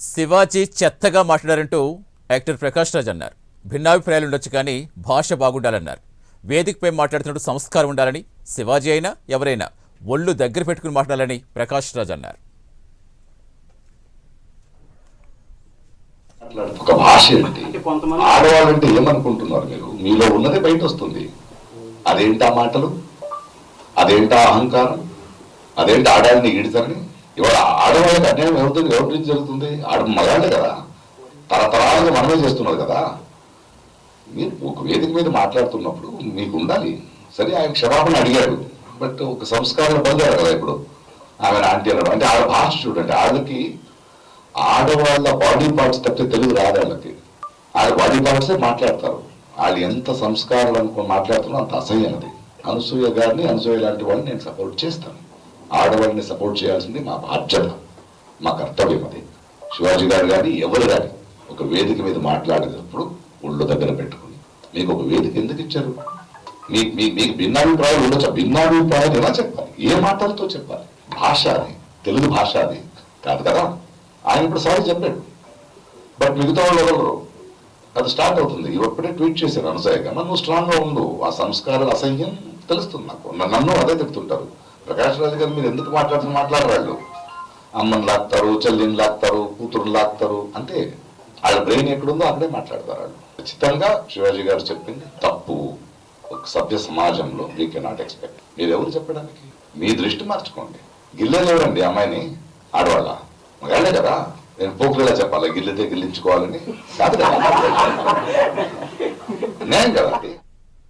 శివాజీ చెత్తగా మాట్లాడారంటూ యాక్టర్ ప్రకాష్ రాజ్ అన్నారు. భిన్నాభిప్రాయాలు ఉండొచ్చు కానీ భాష బాగుండాలన్నారు. వేదికపై మాట్లాడుతున్నట్టు సంస్కారం ఉండాలని, శివాజీ అయినా ఎవరైనా ఒళ్ళు దగ్గర పెట్టుకుని మాట్లాడాలని ప్రకాష్ రాజ్ అన్నారు. ఒక భాష ఏంటి, ఆడవాళ్ళంటే ఏమనుకుంటున్నారు మీరు? మీలో ఉన్నదే బయట వస్తుంది. అదేంటా మాటలు, అదేంటా అహంకారం, అదేంటి ఆడాలని ఈడతారని. ఇవాళ ఆడవాళ్ళకి అన్యాయం ఎవరి నుంచి జరుగుతుంది? మగాళ్ళే కదా, తరతరాలుగా మనమే చేస్తున్నారు కదా. మీరు ఒక వేదిక మీద మాట్లాడుతున్నప్పుడు మీకు ఉండాలి. సరే, ఆయన క్షమాపణ అడిగాడు, బట్ ఒక సంస్కారం పొందారు కదా. ఇప్పుడు ఆమె ఆంటీ అన్నాడు అంటే ఆడ భాష చూడండి. ఆడకి ఆడవాళ్ళ బాడీ పార్ట్స్ తప్పితే తెలుగు రాదు. వాళ్ళకి ఆడ బాడీ పార్ట్సే మాట్లాడతారు. వాళ్ళు ఎంత సంస్కారాలు అనుకుని మాట్లాడుతున్నా అంత అసహ్యం. అది అనసూయ గారిని, అనసూయ లాంటి వాళ్ళని నేను సపోర్ట్ చేస్తాను. ఆడవాళ్ళని సపోర్ట్ చేయాల్సింది మా బాధ్యత, మా కర్తవ్యం. అది శివాజీ గారు కానీ ఎవరు కానీ ఒక వేదిక మీద మాట్లాడేటప్పుడు ఒళ్ళు దగ్గర పెట్టుకుని, మీకు ఒక వేదిక ఎందుకు ఇచ్చారు? మీకు భిన్నాభిప్రాయాలు ఉండొచ్చు. భిన్నాభిప్రాయాలు ఎలా చెప్పాలి? ఏ మాటలతో చెప్పాలి? భాష అది, తెలుగు భాష అది కాదు కదా. ఆయన ఇప్పుడు సారీ చెప్పాడు, బట్ మిగతా వాళ్ళు ఎవరు? అది స్టార్ట్ అవుతుంది. ఇప్పుడే ట్వీట్ చేశారు అనసూయగా, నువ్వు స్ట్రాంగ్గా ఉండు. ఆ సంస్కారాల అసహ్యం తెలుస్తుంది నాకు. నన్ను అదే తిడుతుంటారు. ప్రకాష్ రాజ్ గారు మీరు ఎందుకు మాట్లాడరాళ్ళు? అమ్మని లాక్తారు, చెల్లిని లాక్తారు, కూతురుని లాక్తారు. అంటే వాళ్ళ బ్రెయిన్ ఎక్కడుందో అక్కడే మాట్లాడతారు వాళ్ళు. ఖచ్చితంగా శివాజీ గారు చెప్పింది తప్పు. ఒక సభ్య సమాజంలో వీ కెనాట్ ఎక్స్పెక్ట్. మీరెవరు చెప్పడానికి? మీ దృష్టి మార్చుకోండి. గిల్లేది ఎవరండి అమ్మాయిని? ఆడవాళ్ళ? మగాళ్ళే కదా. నేను పోకులేలా చెప్పాలి గిల్లితే గిల్లించుకోవాలని? కాదు కదా, నేను కదా.